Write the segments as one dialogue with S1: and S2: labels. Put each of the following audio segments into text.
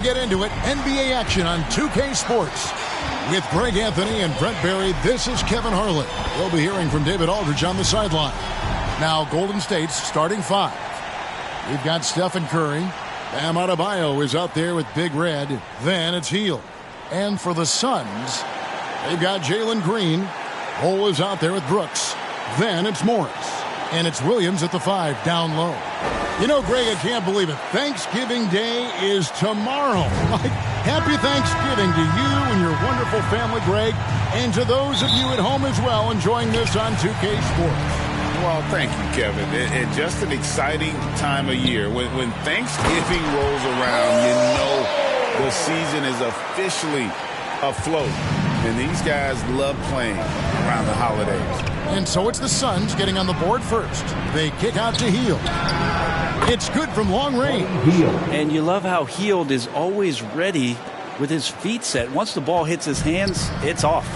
S1: Get into it. NBA action on 2K Sports. With Greg Anthony and Brent Barry, this is Kevin Harlan. We'll be hearing from David Aldridge on the sideline. Now, Golden State's starting five. We've got Stephen Curry. Bam Adebayo is out there with Big Red. Then it's Hield. And for the Suns, they've got Jalen Green. Cole is out there with Brooks. Then it's Morris. And it's Williams at the 5 down low. You know, Greg, I can't believe it. Thanksgiving Day is tomorrow. Happy Thanksgiving to you and your wonderful family, Greg, and to those of you at home as well enjoying this on 2K Sports.
S2: Well, thank you, Kevin. And just an exciting time of year. When Thanksgiving rolls around, you know the season is officially afloat. And these guys love playing around the holidays.
S1: And so it's the Suns getting on the board first. They kick out to Hield. It's good from long range.
S3: And you love how Hield is always ready with his feet set. Once the ball hits his hands, it's off.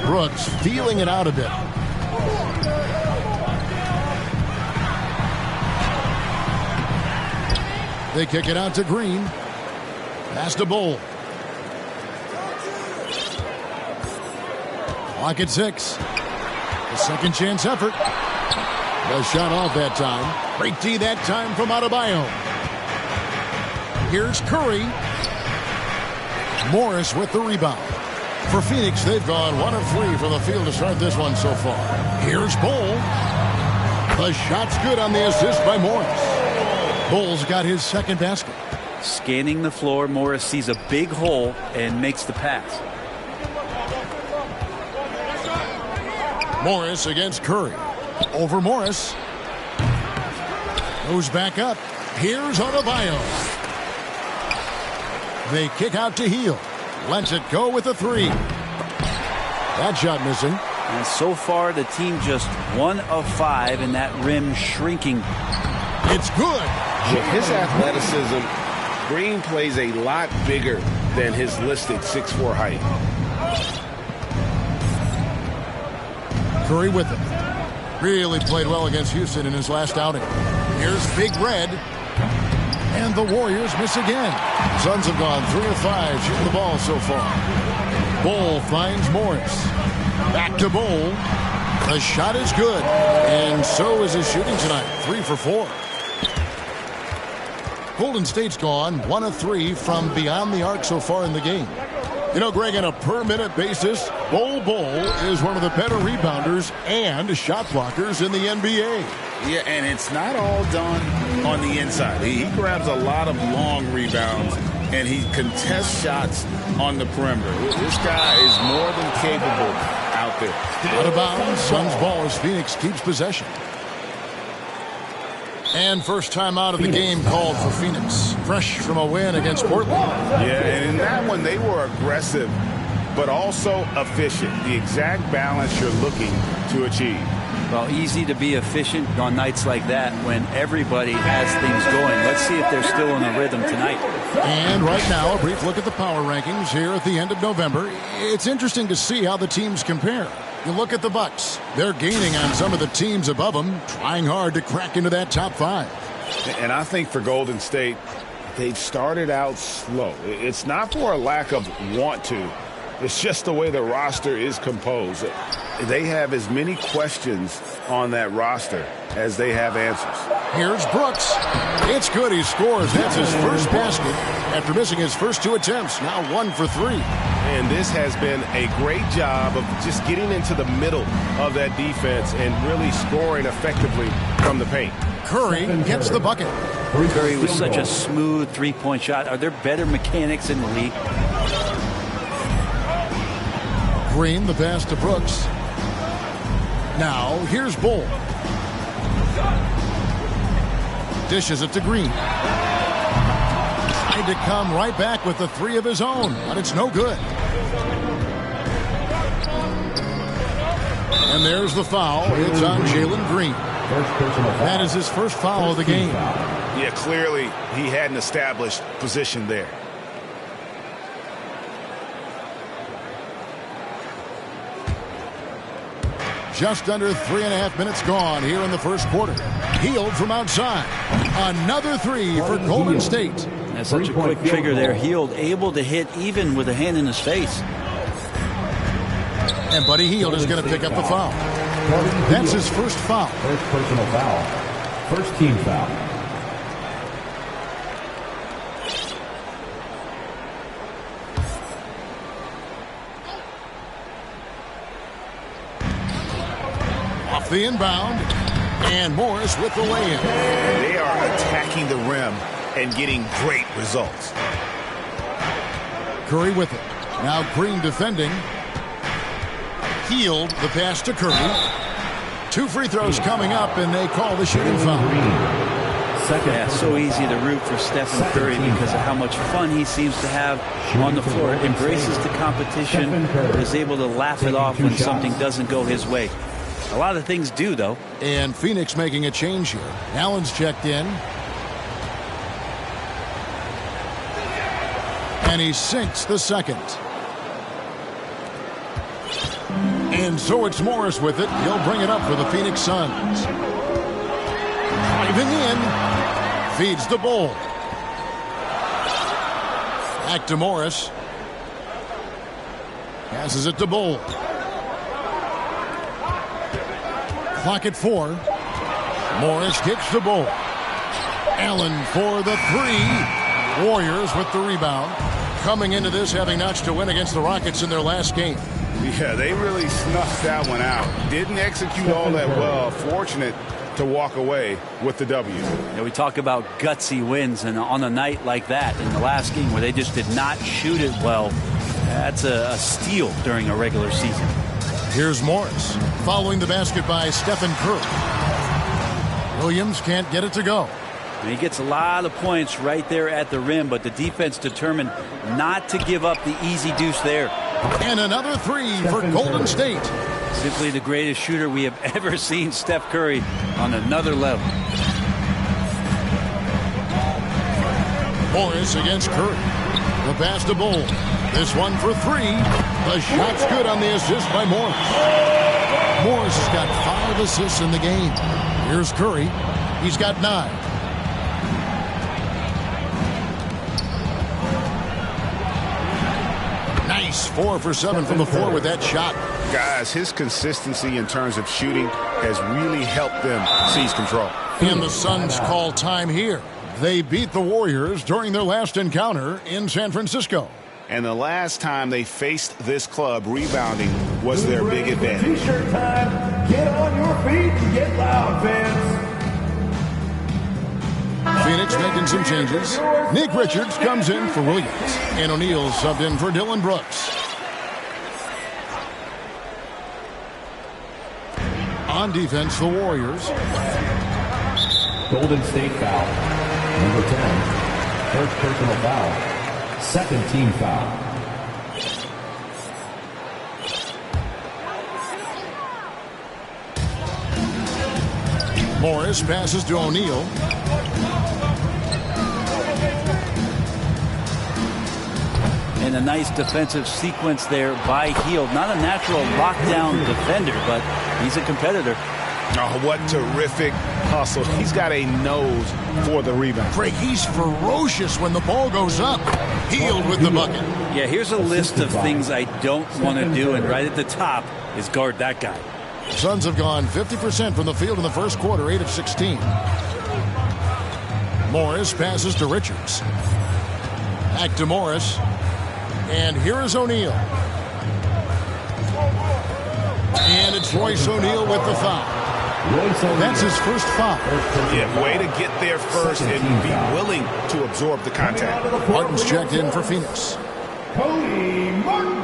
S1: Brooks feeling it out a bit. They kick it out to Green. Pass to Bowl. Clock at 6. A second chance effort. The shot off that time. Great D that time from Adebayo. Here's Curry. Morris with the rebound. For Phoenix, they've gone 1 of 3 from the field to start this one so far. Here's Bowl. The shot's good on the assist by Morris. Bowl's got his second basket.
S3: Scanning the floor, Morris sees a big hole and makes the pass.
S1: Morris against Curry. Over Morris. Goes back up. Here's Adebayo. They kick out to Hield. Lets it go with a 3. That shot missing.
S3: And so far, the team just 1 of 5 in that rim shrinking.
S1: It's good.
S2: With his athleticism, Green plays a lot bigger than his listed 6'4" height.
S1: Curry with it. Really played well against Houston in his last outing. Here's Big Red. And the Warriors miss again. Suns have gone 3 of 5 shooting the ball so far. Bowl finds Morris. Back to Bowl. The shot is good. And so is his shooting tonight. 3 for 4. Golden State's gone 1 of 3 from beyond the arc so far in the game. You know, Greg, on a per-minute basis, Bol is one of the better rebounders and shot blockers in the NBA.
S2: Yeah, and it's not all done on the inside. He grabs a lot of long rebounds, and he contests shots on the perimeter. This guy is more than capable out there.
S1: Out of bounds, Suns ball as Phoenix keeps possession. And first time out of the game called for Phoenix. Fresh from a win against Portland.
S2: Yeah, and in that one, they were aggressive, but also efficient. The exact balance you're looking to achieve.
S3: Well, easy to be efficient on nights like that when everybody has things going. Let's see if they're still in the rhythm tonight.
S1: And right now, a brief look at the power rankings here at the end of November. It's interesting to see how the teams compare. You look at the Bucks. They're gaining on some of the teams above them, trying hard to crack into that top 5.
S2: And I think for Golden State, they've started out slow. It's not for a lack of want to. It's just the way the roster is composed. They have as many questions on that roster as they have answers.
S1: Here's Brooks. It's good. He scores. That's his first basket after missing his first 2 attempts. Now 1 for 3.
S2: And this has been a great job of just getting into the middle of that defense and really scoring effectively from the paint.
S1: Curry gets the bucket.
S3: Curry was such a smooth three-point shot. Are there better mechanics in the league?
S1: Green, the pass to Brooks. Now, here's Bowl. Dishes it to Green. Tried to come right back with the 3 of his own, but it's no good. And there's the foul. It's on Jalen Green. That is his first foul of the game.
S2: Yeah, clearly he had an established position there.
S1: just under 3.5 minutes gone here in the first quarter. Hield from outside. Another three for Golden State.
S3: That's such a quick trigger there. Hield able to hit even with a hand in his face.
S1: And Buddy Hield is going to pick up the foul. That's his first foul.
S4: First personal foul. First team foul.
S1: Off the inbound. And Morris with the lay-in.
S2: They are attacking the rim and getting great results.
S1: Curry with it. Now Green defending. Hield the pass to Curry. 2 free throws coming up, and they call the shooting foul.
S3: Yeah, so easy to root for Stephen Curry because of how much fun he seems to have on the floor. Embraces the competition, is able to laugh it off when something doesn't go his way. A lot of things do, though.
S1: And Phoenix making a change here. Allen's checked in. And he sinks the second. And so it's Morris with it. He'll bring it up for the Phoenix Suns. Driving in. Feeds the Bull. Back to Morris. Passes it to Bull. Clock at 4. Morris kicks the Bull. Allen for the 3. Warriors with the rebound. Coming into this having notched a win against the Rockets in their last game.
S2: Yeah, they really snuffed that one out. Didn't execute all that well. Fortunate to walk away with the W.
S3: Yeah, we talk about gutsy wins, and on a night like that in the last game where they just did not shoot it well, that's a steal during a regular season.
S1: Here's Morris following the basket by Stephen Curry. Williams can't get it to go.
S3: And he gets a lot of points right there at the rim, but the defense determined not to give up the easy deuce there.
S1: And another 3 for Golden State.
S3: Simply the greatest shooter we have ever seen, Steph Curry, on another level.
S1: Morris against Curry. The pass to Bull. This one for 3. The shot's good on the assist by Morris. Morris has got 5 assists in the game. Here's Curry. He's got 9. Nice 4 for 7 from the floor with that shot.
S2: Guys, his consistency in terms of shooting has really helped them seize control.
S1: And the Suns call time here. They beat the Warriors during their last encounter in San Francisco.
S2: And the last time they faced this club, rebounding was their big advantage.
S4: T-shirt time. Get on your feet and get loud, fans.
S1: Phoenix making some changes. Nick Richards comes in for Williams. And O'Neal subbed in for Dillon Brooks. On defense, the Warriors.
S4: Golden State foul. Number 10. First personal foul. Second team foul.
S1: Morris passes to O'Neal.
S3: And a nice defensive sequence there by Hield. Not a natural lockdown defender, but he's a competitor.
S2: Oh, what terrific hustle. He's got a nose for the rebound.
S1: Craig, he's ferocious when the ball goes up. Hield with the bucket.
S3: Yeah, here's a list of things I don't want to do, and right at the top is guard that guy.
S1: Suns have gone 50% from the field in the first quarter, 8 of 16. Morris passes to Richards. Back to Morris. And here is O'Neal. And it's Royce O'Neal with the foul. That's his first foul.
S2: Yeah, way to get there first and be willing to absorb the contact.
S1: Martin's checked in for Phoenix.
S4: Cody Martin.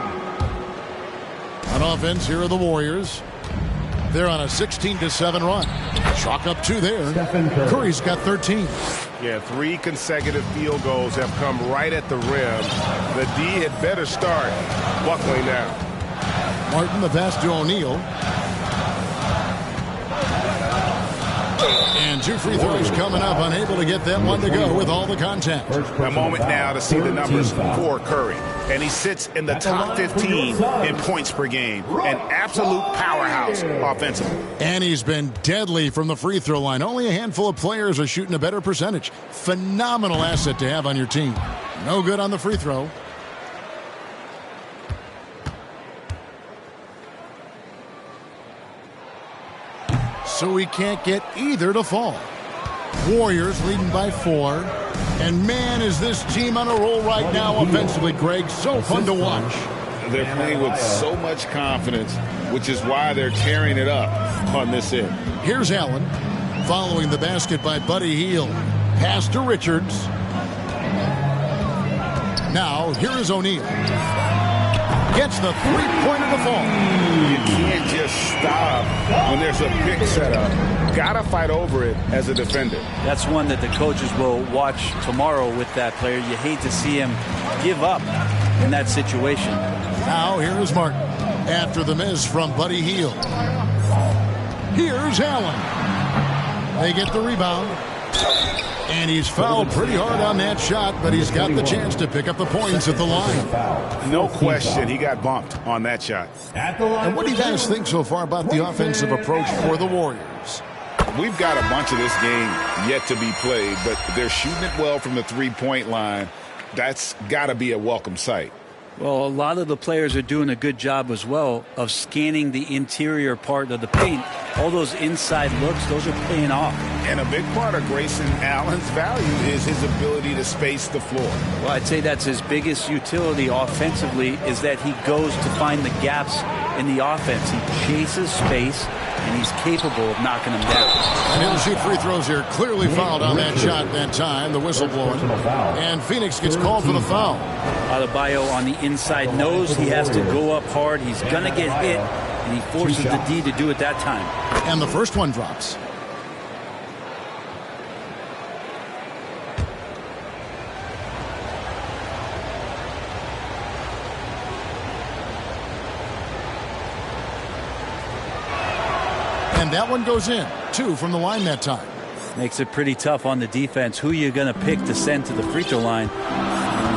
S1: On offense, here are the Warriors. They're on a 16-7 run. Chalk up 2 there. Curry's got 13.
S2: Yeah, 3 consecutive field goals have come right at the rim. The D had better start buckling now.
S1: Martin, the pass to O'Neal. And 2 free throws coming up. Unable to get that one to go with all the contact.
S2: A moment now to see the numbers for Curry. and he sits in the top 15 in points per game. An absolute powerhouse offensively.
S1: And he's been deadly from the free throw line. Only a handful of players are shooting a better percentage. Phenomenal asset to have on your team. No good on the free throw. So he can't get either to fall. Warriors leading by 4. And man, is this team on a roll right now offensively, Greg. So fun to watch.
S2: They're playing with so much confidence, which is why they're tearing it up on this end.
S1: Here's Allen following the basket by Buddy Hield. Pass to Richards. Now, here is O'Neal. Gets the three-pointer to fall.
S2: You can't just stop when there's a big setup. Gotta fight over it as a defender.
S3: That's one that the coaches will watch tomorrow with that player. You hate to see him give up in that situation.
S1: Now, here is Martin after the miss from Buddy Hield. Here's Allen. They get the rebound. And he's fouled pretty hard on that shot, but he's got the chance to pick up the points at the line.
S2: No question, he got bumped on that shot.
S1: And what do you guys think so far about the offensive approach for the Warriors?
S2: We've got a bunch of this game yet to be played, but they're shooting it well from the three-point line. That's got to be a welcome sight.
S3: Well, a lot of the players are doing a good job as well of scanning the interior part of the paint. All those inside looks, those are paying off.
S2: And a big part of Grayson Allen's value is his ability to space the floor.
S3: Well, I'd say that's his biggest utility offensively, is that he goes to find the gaps in the offense. He chases space, and he's capable of knocking them down.
S1: And he'll shoot free throws here. Clearly fouled on that shot that time. The whistle blowing. And Phoenix gets called for the foul.
S3: Adebayo on the inside knows he has to go up hard. He's going to get hit, and he forces the D to do it that time.
S1: And the first one drops. And that one goes in. 2 from the line that time.
S3: Makes it pretty tough on the defense. Who you going to pick to send to the free throw line?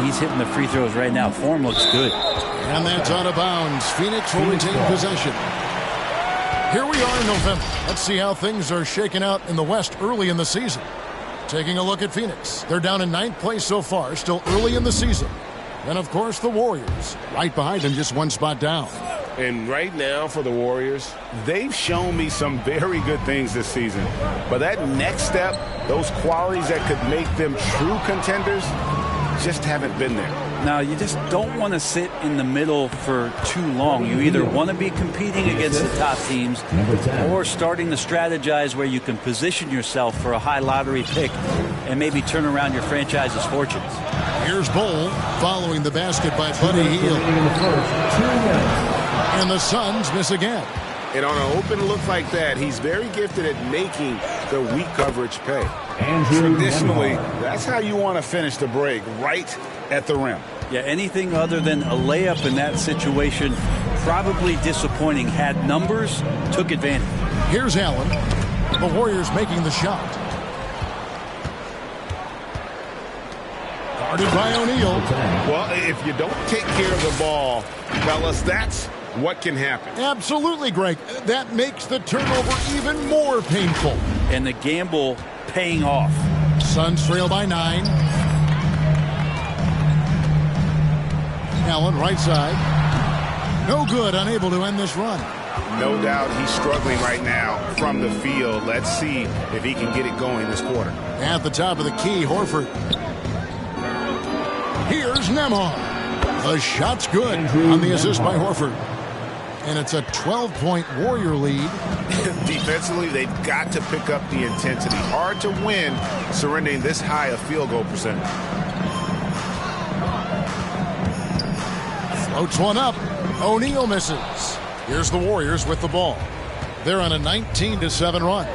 S3: He's hitting the free throws right now. Form looks good.
S1: And that's out of bounds. Phoenix will retain possession. Here we are in November. Let's see how things are shaking out in the West early in the season. Taking a look at Phoenix. They're down in 9th place so far, still early in the season. And, of course, the Warriors. Right behind them, just 1 spot down.
S2: And right now for the Warriors, they've shown me some very good things this season. But that next step, those qualities that could make them true contenders, just haven't been there.
S3: Now, you just don't want to sit in the middle for too long. You either want to be competing against the top teams or starting to strategize where you can position yourself for a high lottery pick and maybe turn around your franchise's fortunes.
S1: Here's Bull following the basket by Buddy Hield. And the Suns miss again.
S2: And on an open look like that, he's very gifted at making the weak coverage pay. And traditionally, that's how you want to finish the break, right at the rim.
S3: Yeah, anything other than a layup in that situation, probably disappointing. Had numbers, took advantage.
S1: Here's Allen. The Warriors making the shot. Guarded by O'Neal.
S2: Well, if you don't take care of the ball, fellas, that's what can happen.
S1: Absolutely, Greg. That makes the turnover even more painful.
S3: And the gamble paying off.
S1: Suns trail by 9. Allen, right side. No good, unable to end this run.
S2: No doubt he's struggling right now from the field. Let's see if he can get it going this quarter.
S1: At the top of the key, Horford. Here's Nembhard. The shot's good on the assist by Horford. And it's a 12-point Warrior lead.
S2: Defensively, they've got to pick up the intensity. Hard to win surrendering this high a field goal percentage.
S1: Floats one up. O'Neal misses. Here's the Warriors with the ball. They're on a 19-7 run.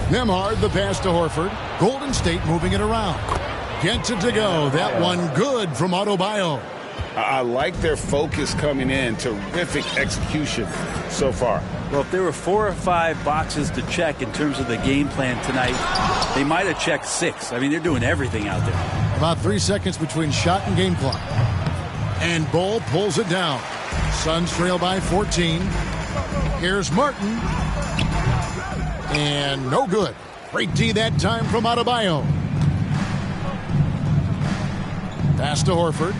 S1: Nembhard, the pass to Horford. Golden State moving it around. Gets it to go. That one good from Adebayo.
S2: I like their focus coming in. Terrific execution so far.
S3: Well, if there were 4 or 5 boxes to check in terms of the game plan tonight, they might have checked 6. I mean, they're doing everything out there.
S1: About 3 seconds between shot and game clock. And Bull pulls it down. Suns trail by 14. Here's Martin. And no good. Great D that time from Adebayo. Pass to Horford.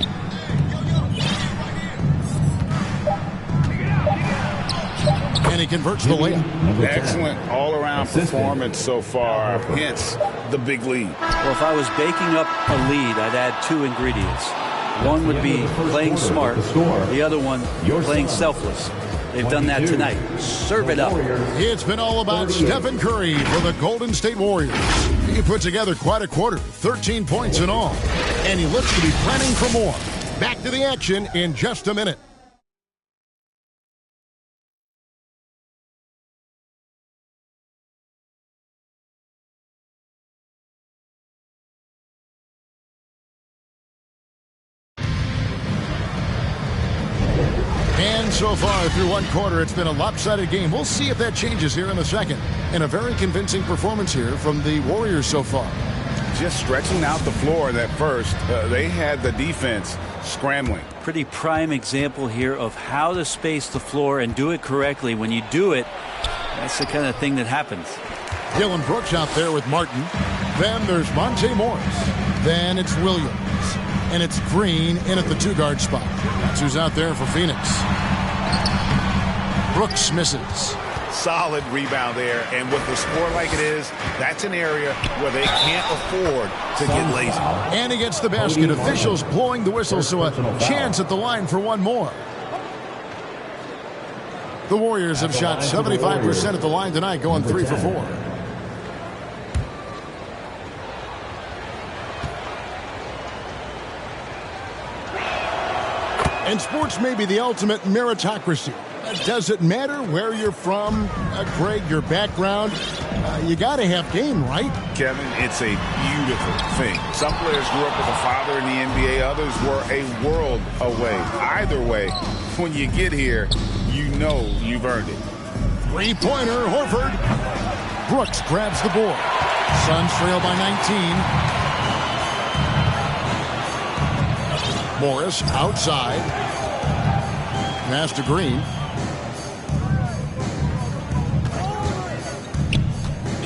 S1: And he converts the layup.
S2: Excellent all-around performance so far, hence the big lead.
S3: Well, if I was baking up a lead, I'd add 2 ingredients. One would be playing smart, the other one playing selfless. They've done that tonight. Serve it up.
S1: It's been all about Stephen Curry for the Golden State Warriors. He put together quite a quarter, 13 points in all. And he looks to be planning for more. Back to the action in just a minute. And so far through one quarter, it's been a lopsided game. We'll see if that changes here in the second. And a very convincing performance here from the Warriors so far.
S2: Just stretching out the floor that first. They had the defense scrambling.
S3: Pretty prime example here of how to space the floor and do it correctly. When you do it, that's the kind of thing that happens.
S1: Dylan Brooks out there with Martin. Then there's Monte Morris. Then it's Williams. And it's Green in at the 2-guard spot. That's who's out there for Phoenix. Brooks misses.
S2: Solid rebound there. And with the score like it is, that's an area where they can't afford to get lazy.
S1: And he gets the basket. Officials blowing the whistle, so a chance at the line for one more. The Warriors have shot 75% at the line tonight, going 3 for 4. And sports may be the ultimate meritocracy. Does it matter where you're from, Greg, your background? You got to have game, right?
S2: Kevin, it's a beautiful thing. Some players grew up with a father in the NBA. Others were a world away. Either way, when you get here, you know you've earned it.
S1: Three-pointer, Horford. Brooks grabs the board. Suns trail by 19. Morris outside. Pass to Green.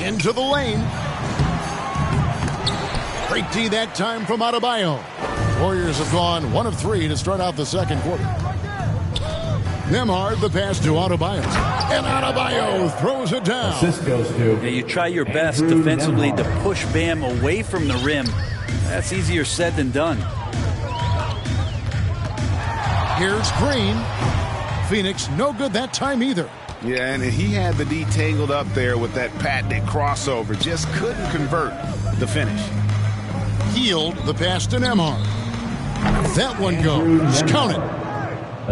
S1: Into the lane. Great D that time from Adebayo. Warriors have gone 1 of 3 to start out the second quarter. Nembhard, the pass to Adebayo. And Adebayo throws it down.
S4: Assist goes to.
S3: Yeah, you try your best defensively to push Bam away from the rim. That's easier said than done.
S1: Here's Green. Phoenix no good that time either.
S2: Yeah, and he had the D tangled up there with that patented crossover. Just couldn't convert the finish.
S1: Healed the pass to Nembhard. That one goes. Count it.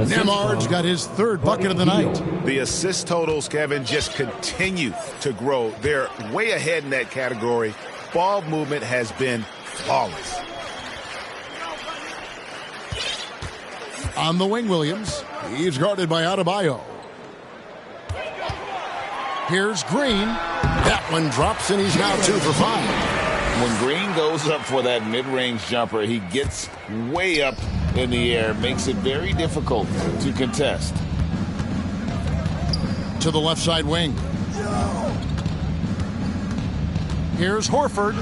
S1: Nembhard's got his 3rd bucket of the night.
S2: The assist totals, Kevin, just continue to grow. They're way ahead in that category. Ball movement has been flawless.
S1: On the wing, Williams. He's guarded by Adebayo. Here's Green. That one drops, and he's now 2 for 5.
S2: When Green goes up for that mid-range jumper, he gets way up in the air, makes it very difficult to contest.
S1: To the left side wing. Here's Horford.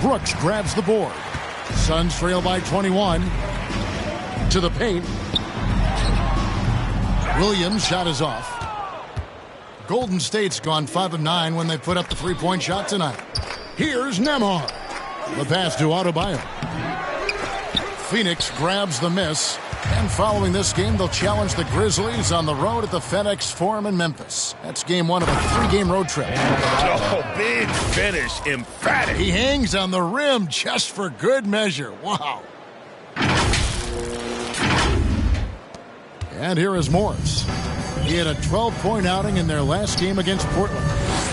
S1: Brooks grabs the board. Suns trail by 21. To the paint. Williams' shot is off. Golden State's gone 5 of 9 when they put up the 3-point shot tonight. Here's Nembhard. The pass to Adebayo. Phoenix grabs the miss. And following this game, they'll challenge the Grizzlies on the road at the FedEx Forum in Memphis. That's game 1 of a 3-game road trip.
S2: Oh, big finish. Emphatic.
S1: He hangs on the rim just for good measure. Wow. And here is Morris. He had a 12-point outing in their last game against Portland.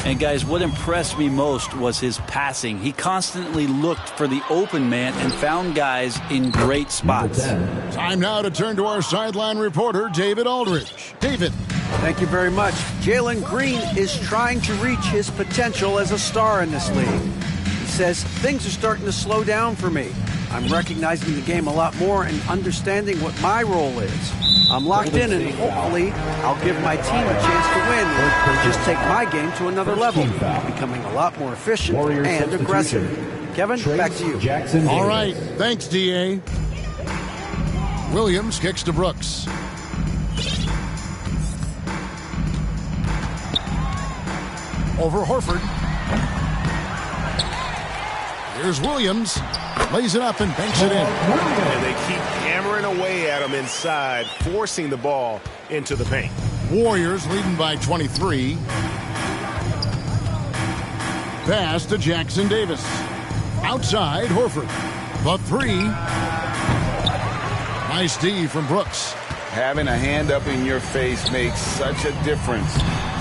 S3: And guys, what impressed me most was his passing. He constantly looked for the open man and found guys in great spots.
S1: Time now to turn to our sideline reporter, David Aldridge. David.
S5: Thank you very much. Jalen Green is trying to reach his potential as a star in this league. He's says, things are starting to slow down for me. I'm recognizing the game a lot more and understanding what my role is. I'm locked in, and hopefully I'll give my team a chance to win or just take my game to another level, becoming a lot more efficient and aggressive. Kevin, back to you.
S1: All right. Thanks, D.A. Williams kicks to Brooks. Over Horford. Here's Williams. Lays it up and banks it in.
S6: And they keep hammering away at him inside, forcing the ball into the paint.
S1: Warriors leading by 23. Pass to Jackson Davis. Outside, Horford. The three. Nice D from Brooks.
S2: Having a hand up in your face makes such a difference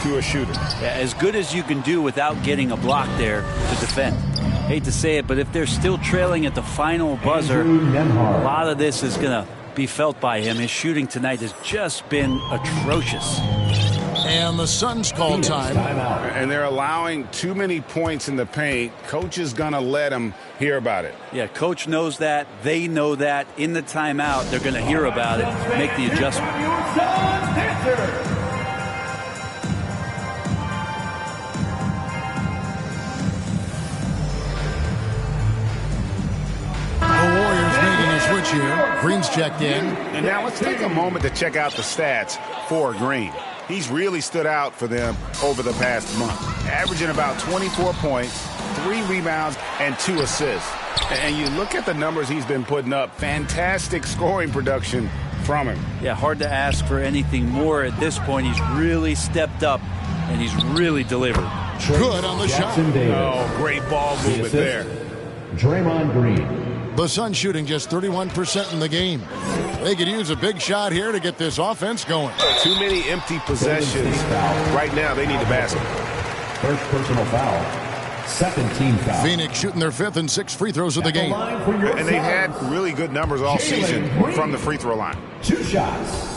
S2: to a shooter.
S3: Yeah, as good as you can do without getting a block there to defend. Hate to say it, but if they're still trailing at the final buzzer, a lot of this is going to be felt by him. His shooting tonight has just been atrocious.
S1: And the Suns call time.
S2: And they're allowing too many points in the paint. Coach is going to let them hear about it.
S3: Yeah, coach knows that. They know that. In the timeout, they're going to hear about it, make the adjustment.
S1: Switch here. Green's checked in.
S2: And now let's take a moment to check out the stats for Green. He's really stood out for them over the past month, averaging about 24 points, 3 rebounds, and 2 assists. And you look at the numbers he's been putting up, fantastic scoring production from him.
S3: Yeah, hard to ask for anything more at this point. He's really stepped up, and he's really delivered.
S1: Good on the shot.
S2: Oh, great ball movement there.
S4: Draymond Green.
S1: The Suns shooting just 31% in the game. They could use a big shot here to get this offense going.
S6: Too many empty possessions. Right now, they need the basket.
S4: First personal foul. Second team foul.
S1: Phoenix shooting their 5th and 6th free throws of the game.
S2: And they've had really good numbers all season from the free throw line.
S4: 2 shots.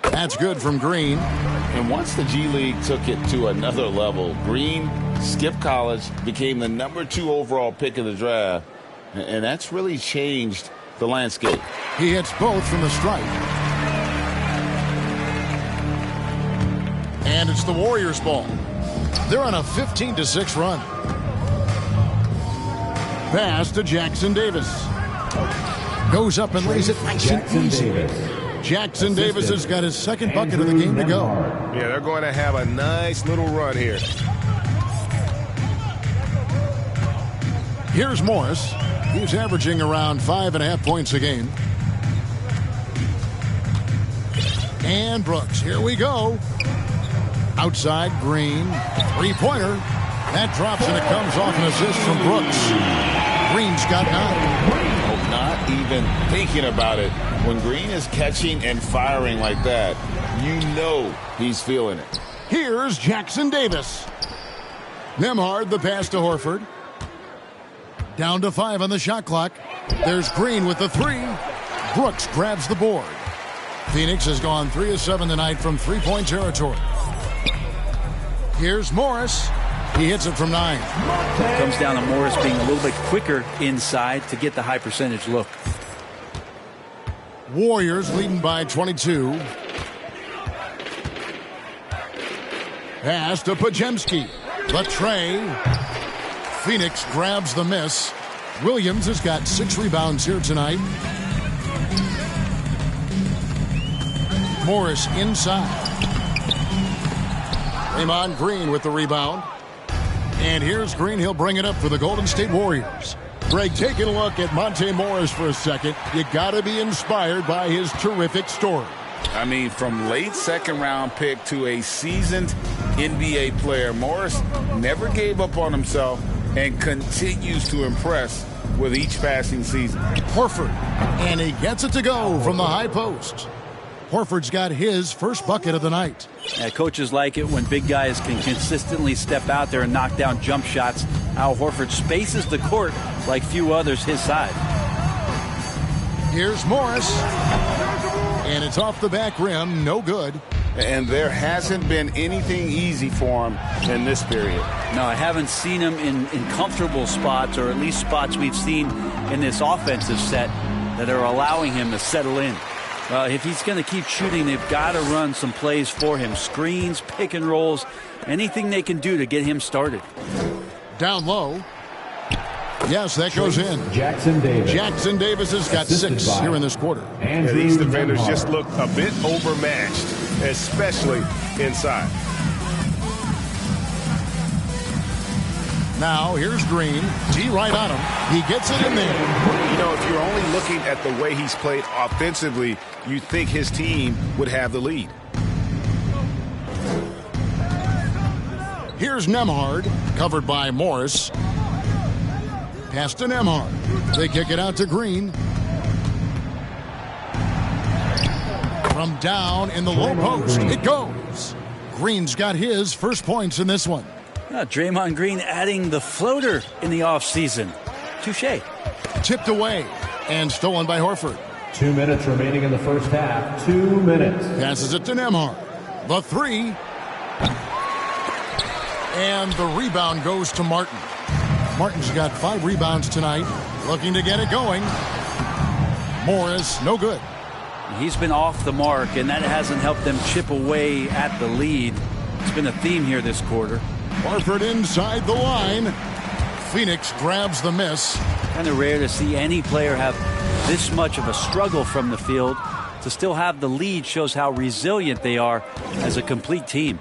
S1: That's good from Green.
S7: And once the G League took it to another level, Green skipped college, became the #2 overall pick of the draft, and that's really changed the landscape.
S1: He hits both from the stripe. And it's the Warriors' ball. They're on a 15-6 run. Pass to Jackson Davis. Goes up and lays it nice and easy. Jackson Davis has got his second bucket of the game to go.
S6: Yeah, they're going to have a nice little run here.
S1: Here's Morris. He's averaging around 5.5 points a game. And Brooks, here we go. Outside, Green. Three-pointer. That drops and it comes off an assist from Brooks. Green's got 9.
S7: Not even thinking about it. When Green is catching and firing like that, you know he's feeling it.
S1: Here's Jackson Davis. Nembhard, the pass to Horford. Down to 5 on the shot clock. There's Green with the 3. Brooks grabs the board. Phoenix has gone 3 of 7 tonight from three-point territory. Here's Morris. He hits it from 9.
S3: Comes down to Morris being a little bit quicker inside to get the high percentage look.
S1: Warriors leading by 22. Pass to Pajemski. The tray. Phoenix grabs the miss. Williams has got 6 rebounds here tonight. Morris inside. Draymond Green with the rebound. And here's Green. He'll bring it up for the Golden State Warriors. Greg, taking a look at Monte Morris for a second. You got to be inspired by his terrific story.
S2: I mean, from late second-round pick to a seasoned NBA player, Morris never gave up on himself and continues to impress with each passing season.
S1: Horford, and he gets it to go from the high post. Horford's got his first bucket of the night.
S3: Yeah, coaches like it when big guys can consistently step out there and knock down jump shots. Al Horford spaces the court like few others his side.
S1: Here's Morris. And it's off the back rim. No good.
S7: and there hasn't been anything easy for him in this period.
S3: No, I haven't seen him in comfortable spots, or at least spots we've seen in this offensive set that are allowing him to settle in. If he's going to keep shooting, they've got to run some plays for him. Screens, pick and rolls, anything they can do to get him started.
S1: Down low. Yes, that goes in.
S4: Jackson Davis.
S1: Jackson Davis has got 6 here in this quarter.
S6: Yeah, these defenders just look a bit overmatched, especially inside.
S1: Now, here's Green. D right on him. He gets it in there.
S6: You know, if you're only looking at the way he's played offensively, you think his team would have the lead.
S1: Here's Nemhard, covered by Morris. Pass to Nemhard. They kick it out to Green. From down in the low post, it goes. Green's got his first points in this one.
S3: Draymond Green adding the floater in the offseason. Touche.
S1: Tipped away and stolen by Horford.
S4: 2 minutes remaining in the first half. 2 minutes.
S1: Passes it to Nemhard. The three. And the rebound goes to Martin. Martin's got 5 rebounds tonight. Looking to get it going. Morris, no good.
S3: He's been off the mark, and that hasn't helped them chip away at the lead. It's been a theme here this quarter.
S1: Horford inside the line. Phoenix grabs the miss.
S3: Kind of rare to see any player have this much of a struggle from the field. To still have the lead shows how resilient they are as a complete team.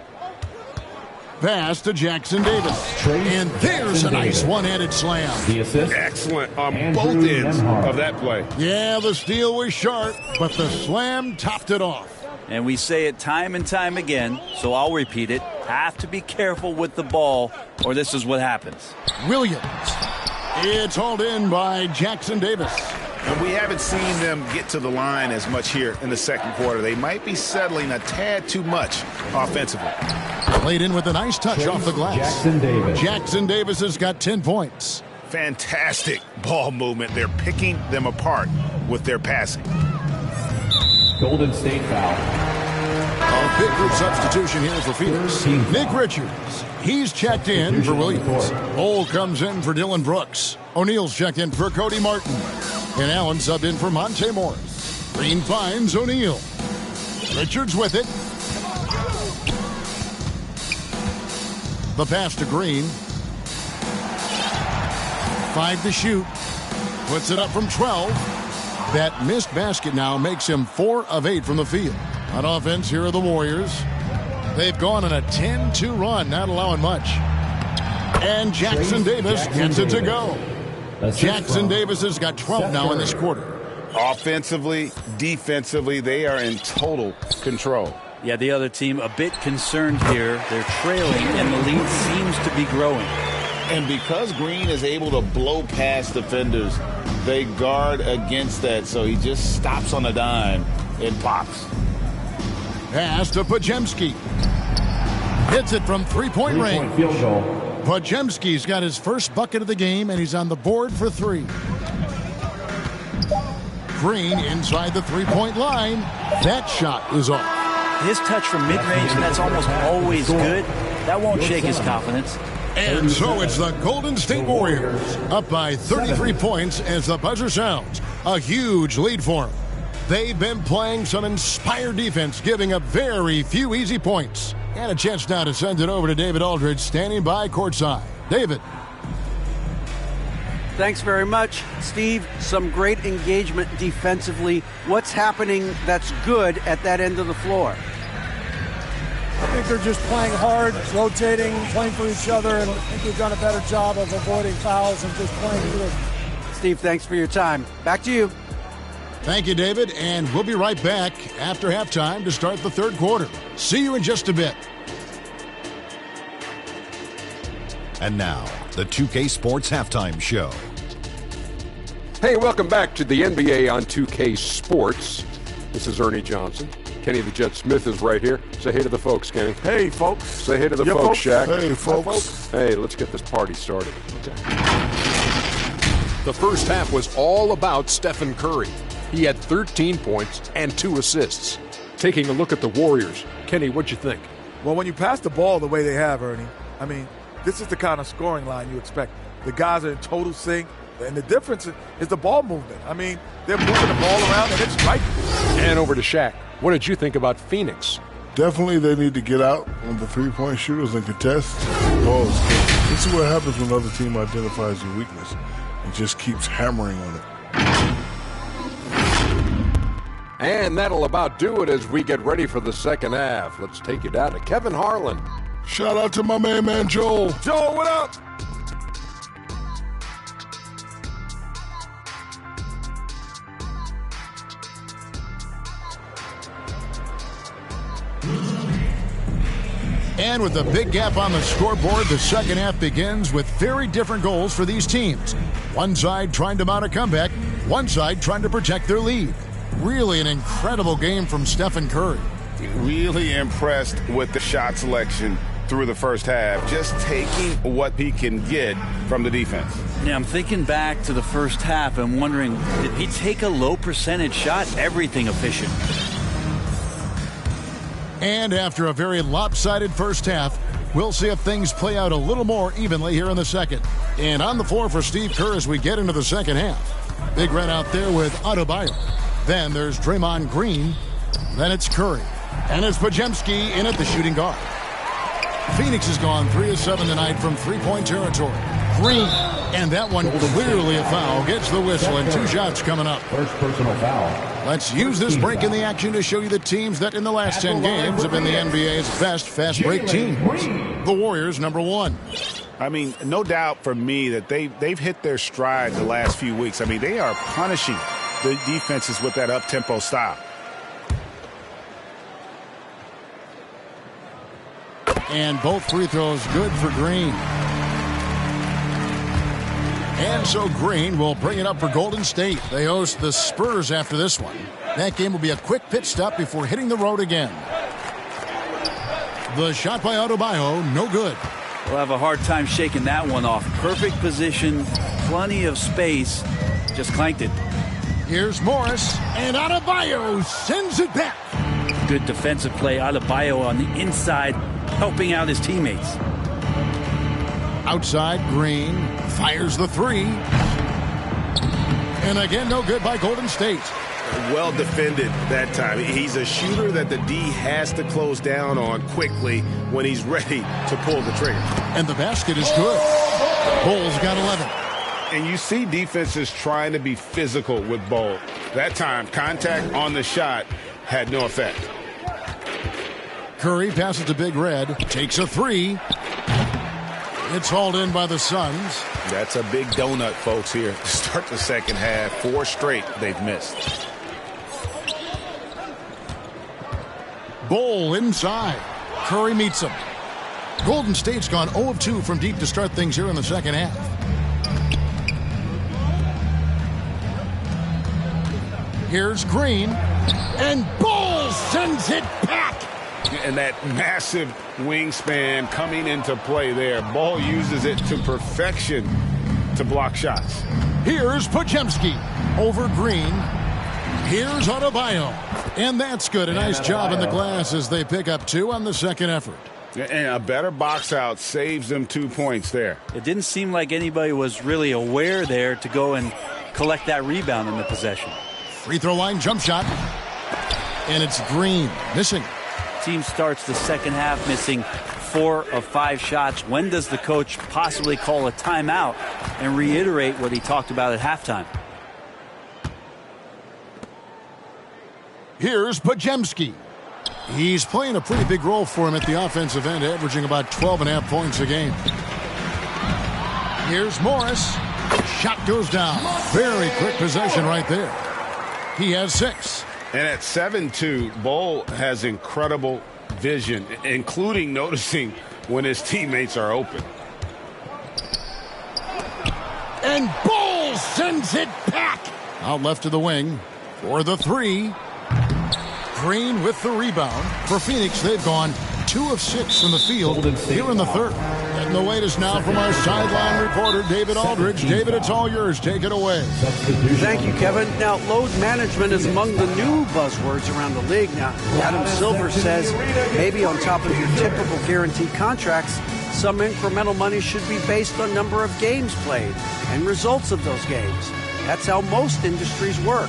S1: Pass to Jackson Davis. And there's a nice one-handed slam.
S4: The assist.
S6: Excellent on both ends of that play.
S1: Yeah, the steal was sharp, but the slam topped it off.
S3: And we say it time and time again, so I'll repeat it. Have to be careful with the ball, or this is what happens.
S1: Williams. It's hauled in by Jackson Davis.
S2: And we haven't seen them get to the line as much here in the second quarter. They might be settling a tad too much offensively.
S1: Played in with a nice touch off the glass.
S4: Jackson Davis.
S1: Jackson Davis has got 10 points.
S2: Fantastic ball movement. They're picking them apart with their passing.
S4: Golden State foul.
S1: A big group substitution here for Phoenix. Nick Richards. He's checked in for Williams. Cole comes in for Dylan Brooks. O'Neal's checked in for Cody Martin. And Allen subbed in for Monte Morris. Green finds O'Neal. Richards with it. The pass to Green. 5 to shoot. Puts it up from 12. That missed basket now makes him 4 of 8 from the field. On offense, here are the Warriors. They've gone on a 10-2 run, not allowing much. And Jackson Davis gets it to go. Jackson Davis has got 12 now in this quarter.
S2: Offensively, defensively, they are in total control.
S3: Yeah, the other team a bit concerned here. They're trailing, and the lead seems to be growing.
S7: And because Green is able to blow past defenders, they guard against that, so he just stops on a dime and pops.
S1: Pass to Podziemski. Hits it from three-point range.
S4: Field goal.
S1: Podziemski's got his first bucket of the game, and he's on the board for 3. Green inside the three-point line. That shot is off.
S3: His touch from mid-range, that's almost always good. That won't shake his confidence.
S1: And so it's the Golden State Warriors up by 33 points as the buzzer sounds. A huge lead for them. They've been playing some inspired defense, giving up very few easy points. And a chance now to send it over to David Aldridge, standing by courtside. David.
S5: Thanks very much, Steve. Some great engagement defensively. What's happening that's good at that end of the floor?
S8: I think they're just playing hard, rotating, playing for each other, and I think they've done a better job of avoiding fouls and just playing good.
S5: Steve, thanks for your time. Back to you.
S1: Thank you, David, and we'll be right back after halftime to start the third quarter. See you in just a bit.
S9: And now, the 2K Sports Halftime Show.
S10: Hey, welcome back to the NBA on 2K Sports. This is Ernie Johnson. Kenny the Jet Smith is right here. Say hey to the folks, Kenny.
S11: Hey, folks.
S10: Say hey to the folks, Shaq.
S11: Hey, folks.
S10: Hey, let's get this party started. Okay.
S11: The first half was all about Stephen Curry. He had 13 points and 2 assists.
S10: taking a look at the Warriors. Kenny, what'd you think?
S12: Well, when you pass the ball the way they have, Ernie, I mean, this is the kind of scoring line you expect. The guys are in total sync, and the difference is the ball movement. I mean, they're moving the ball around, and it's striking.
S10: And over to Shaq. What did you think about Phoenix?
S13: Definitely they need to get out on the three-point shooters and contest. This is what happens when another team identifies your weakness and just keeps hammering on it.
S10: And that'll about do it as we get ready for the second half. Let's take you down to Kevin Harlan.
S13: Shout out to my man Joel.
S12: Joel, what up?
S1: And with a big gap on the scoreboard, the second half begins with very different goals for these teams. One side trying to mount a comeback, one side trying to protect their lead. Really an incredible game from Stephen Curry.
S2: Really impressed with the shot selection through the first half, just taking what he can get from the defense.
S3: Yeah, I'm thinking back to the first half and wondering, did he take a low percentage shot? Everything efficient.
S1: And after a very lopsided first half, we'll see if things play out a little more evenly here in the second. And on the floor for Steve Kerr as we get into the second half. Big Red out there with Adebayo. Then there's Draymond Green. Then it's Curry. And it's Podziemski in at the shooting guard. Phoenix has gone 3 of 7 tonight from three-point territory. Green. And that one clearly a foul. Gets the whistle and 2 shots coming up.
S4: First personal foul.
S1: Let's use this break in the action to show you the teams that in the last 10 games have been the NBA's best fast break teams. The Warriors, number 1.
S2: I mean, no doubt for me that they've hit their stride the last few weeks. I mean, they are punishing the defenses with that up-tempo style.
S1: And both free throws good for Green. And so Green will bring it up for Golden State. They host the Spurs after this one. That game will be a quick pit stop before hitting the road again. The shot by Adebayo, no good.
S3: We'll have a hard time shaking that one off. Perfect position, plenty of space, just clanked it.
S1: Here's Morris, and Adebayo sends it back.
S3: Good defensive play. Adebayo on the inside, helping out his teammates.
S1: Outside, Green fires the 3. And again, no good by Golden State.
S2: Well defended that time. He's a shooter that the D has to close down on quickly when he's ready to pull the trigger.
S1: And the basket is good. Bull's got 11.
S2: And you see defenses trying to be physical with Bull. That time, contact on the shot had no effect.
S1: Curry passes to Big Red, takes a 3. It's hauled in by the Suns.
S2: That's a big donut, folks, here to start the second half. 4 straight they've missed.
S1: Bull inside. Curry meets him. Golden State's gone 0 of 2 from deep to start things here in the second half. Here's Green, and Bull sends it back.
S2: And that massive wingspan coming into play there. Ball uses it to perfection to block shots.
S1: Here's Podziemski over Green. Here's Adebayo. And that's good. A nice job in the glass as they pick up 2 on the second effort.
S2: And a better box out saves them 2 points there.
S3: It didn't seem like anybody was really aware there to go and collect that rebound in the possession.
S1: Free throw line jump shot. And it's Green missing.
S3: Team starts the second half missing 4 of 5 shots. When does the coach possibly call a timeout and reiterate what he talked about at halftime?
S1: Here's Podziemski. He's playing a pretty big role for him at the offensive end, averaging about 12.5 points a game. Here's Morris. Shot goes down. Very quick possession right there. He has 6.
S2: And at 7-2, Bull has incredible vision, including noticing when his teammates are open.
S1: And Bull sends it back. Out left to the wing for the 3. Green with the rebound. For Phoenix, they've gone 2 of 6 from the field here in the third. And And the latest now from our sideline reporter, David Aldridge. David, it's all yours. Take it away.
S5: Thank you, Kevin. Now, load management is among the new buzzwords around the league. Now, Adam Silver says maybe on top of your typical guaranteed contracts, some incremental money should be based on number of games played and results of those games. That's how most industries work.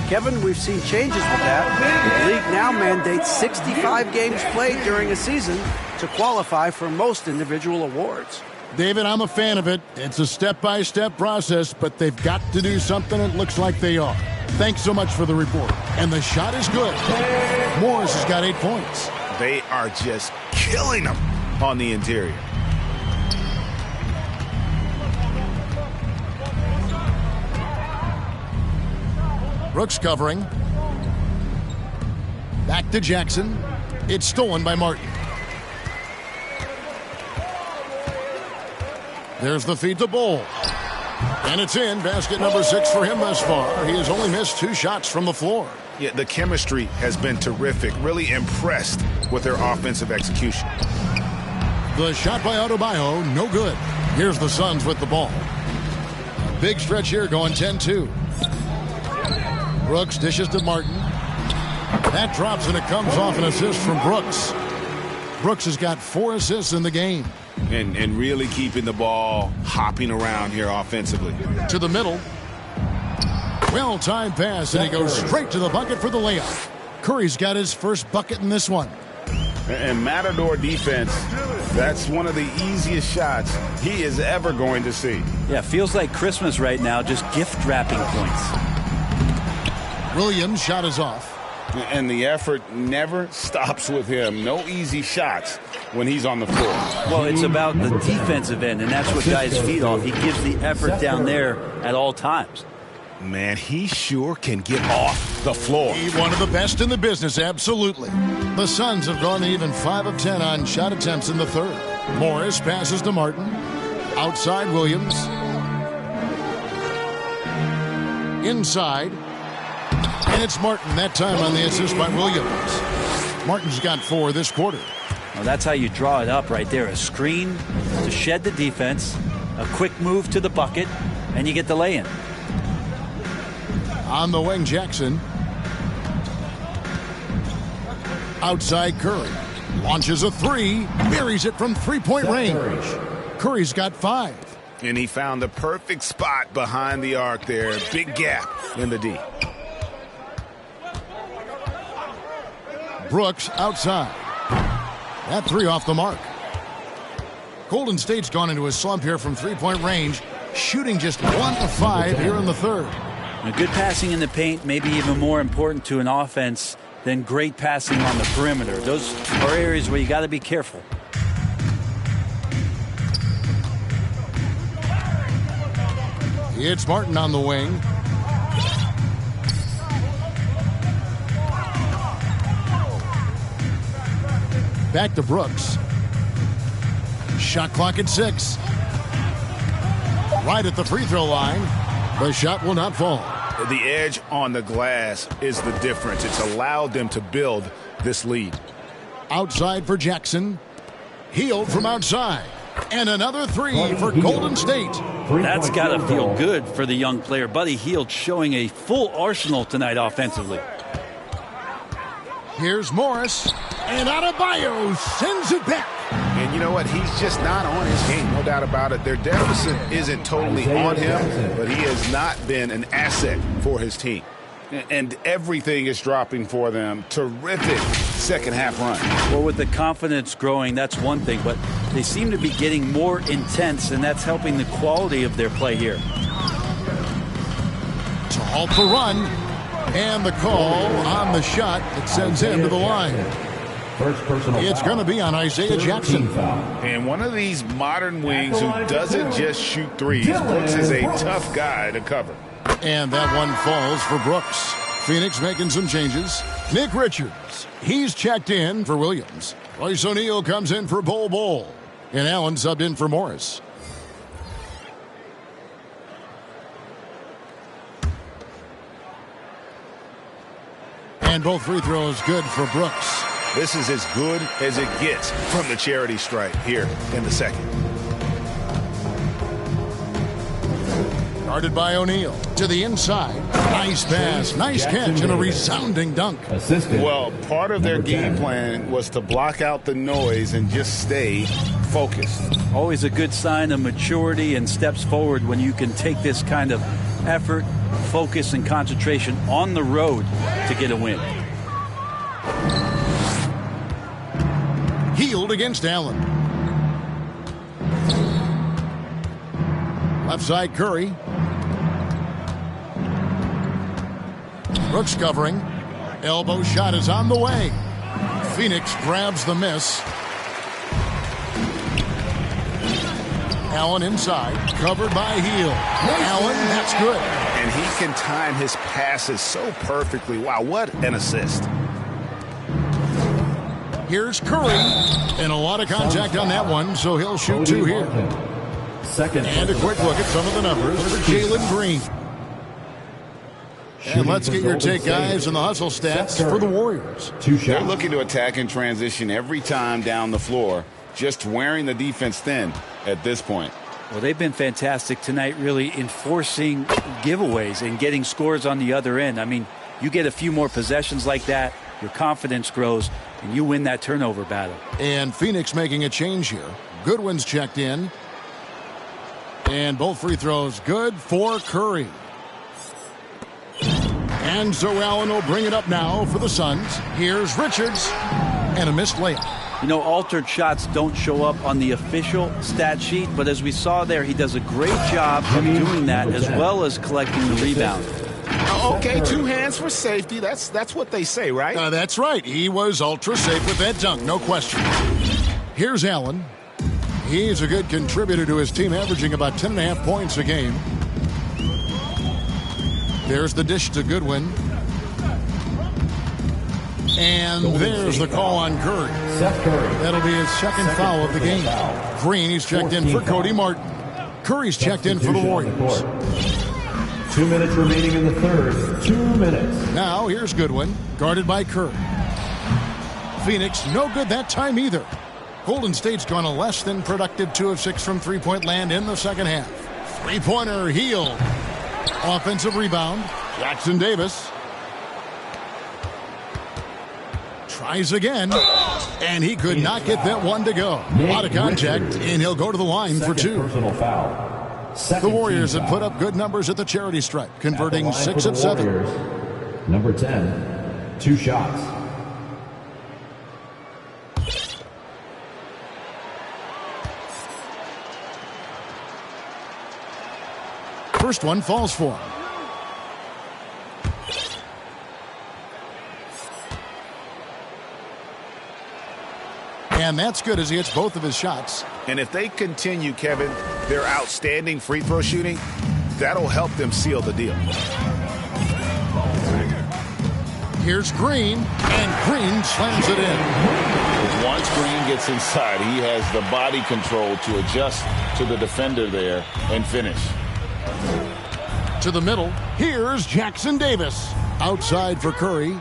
S5: Kevin, we've seen changes with that. The league now mandates 65 games played during a season to qualify for most individual awards.
S1: David, I'm a fan of it. It's a step-by-step process, but they've got to do something. It looks like they are. Thanks so much for the report. And the shot is good. Morris has got 8 points.
S6: They are just killing them on the interior.
S1: Brooks covering. Back to Jackson. It's stolen by Martin. There's the feed to Bull. And it's in. Basket number 6 for him thus far. He has only missed 2 shots from the floor.
S6: Yeah, the chemistry has been terrific. Really impressed with their offensive execution.
S1: The shot by Adebayo, no good. Here's the Suns with the ball. Big stretch here going 10-2. Brooks dishes to Martin. That drops and it comes off an assist from Brooks. Brooks has got 4 assists in the game.
S2: And really keeping the ball hopping around here offensively.
S1: To the middle. Well-timed pass, and he goes straight to the bucket for the layup. Curry's got his first bucket in this one.
S2: And Matador defense, that's one of the easiest shots he is ever going to see.
S3: Yeah, feels like Christmas right now, just gift wrapping points.
S1: Williams' shot is off.
S2: And the effort never stops with him. No easy shots when he's on the floor.
S3: Well, it's about the defensive end, and that's what guys feed off. He gives the effort down there at all times.
S6: Man, he sure can get off the floor.
S1: He's one of the best in the business, absolutely. The Suns have gone even 5 of 10 on shot attempts in the third. Morris passes to Martin. Outside Williams. Inside. And it's Martin that time on the assist by Williams. Martin's got 4 this quarter.
S3: Well, that's how you draw it up right there. A screen to shed the defense, a quick move to the bucket, and you get the lay-in.
S1: On the wing, Jackson. Outside Curry. Launches a 3. Buries it from 3-point range. Curry's got 5.
S2: And he found the perfect spot behind the arc there. Big gap in the D.
S1: Brooks outside. That 3 off the mark. Golden State's gone into a slump here from 3-point range, shooting just 1 of 5 here in the third.
S3: Now, good passing in the paint may be even more important to an offense than great passing on the perimeter. Those are areas where you got to be careful.
S1: It's Martin on the wing. Back to Brooks. Shot clock at 6. Right at the free throw line. The shot will not fall.
S2: The edge on the glass is the difference. It's allowed them to build this lead.
S1: Outside for Jackson. Hield from outside. And another 3 for Golden State.
S3: That's got to feel good for the young player. Buddy Hield showing a full arsenal tonight offensively.
S1: Here's Morris. And Adebayo sends it back.
S6: And you know what? He's just not on his game, no doubt about it. Their deficit isn't totally on him, but he has not been an asset for his team.
S2: And everything is dropping for them. Terrific second half run.
S3: Well, with the confidence growing, that's one thing, but they seem to be getting more intense, and that's helping the quality of their play here.
S1: To halt the run. And the call on the shot that sends him to the line. It's going to be on Isaiah Jackson.
S2: And one of these modern wings who doesn't just shoot threes. Brooks is a tough guy to cover.
S1: And that one falls for Brooks. Phoenix making some changes. Nick Richards, he's checked in for Williams. Royce O'Neal comes in for Bol. And Allen subbed in for Morris. And both free throws good for Brooks.
S6: This is as good as it gets from the charity stripe here in the second.
S1: Guarded by O'Neal. To the inside. Nice pass. Nice catch and a resounding dunk.
S2: Well, part of their game plan was to block out the noise and just stay focused.
S3: Always a good sign of maturity and steps forward when you can take this kind of effort, focus, and concentration on the road to get a win.
S1: Healed against Allen. Left side Curry. Brooks covering. Elbow shot is on the way. Phoenix grabs the miss. Allen inside. Covered by Heel. Allen, that's good.
S2: And he can time his passes so perfectly. Wow, what an assist.
S1: Here's Curry. And a lot of contact on that one, so he'll shoot two here. And a quick look at some of the numbers for Jalen Green. And let's get your take, guys, on the hustle stats for the Warriors.
S7: They're looking to attack in transition every time down the floor, just wearing the defense thin at this point.
S3: Well, they've been fantastic tonight, really enforcing giveaways and getting scores on the other end. I mean, you get a few more possessions like that, your confidence grows, and you win that turnover battle.
S1: And Phoenix making a change here. Goodwin's checked in. And both free throws good for Curry. And so Allen will bring it up now for the Suns. Here's Richards. And a missed layup.
S3: You know, altered shots don't show up on the official stat sheet, but as we saw there, he does a great job of doing that as well as collecting the rebound.
S2: Okay, two hands for safety. That's what they say, right?
S1: That's right. He was ultra safe with that dunk, no question. Here's Allen. He's a good contributor to his team, averaging about 10.5 points a game. There's the dish to Goodwin. And there's the call on Curry. That'll be his second foul of the game. Green, he's checked in for Cody Martin. Curry's checked in for the Warriors.
S4: 2 minutes remaining in the third. 2 minutes.
S1: Now here's Goodwin, guarded by Curry. Phoenix, no good that time either. Golden State's gone a less than productive 2 of 6 from three-point land in the second half. Three-pointer, Heel. Offensive rebound, Jackson Davis. Tries again, and he could not get that one to go. A lot of contact, and he'll go to the line for 2.
S4: Personal foul.
S1: The Warriors have put up good numbers at the charity stripe, converting 6 of 7.
S4: Warriors, number 10, 2 shots.
S1: First one falls for him. And that's good as he hits both of his shots.
S2: And if they continue, Kevin, their outstanding free throw shooting, that'll help them seal the deal.
S1: Here's Green, and Green slams it in.
S7: Once Green gets inside, he has the body control to adjust to the defender there and finish.
S1: To the middle, here's Jackson Davis. Outside for Curry.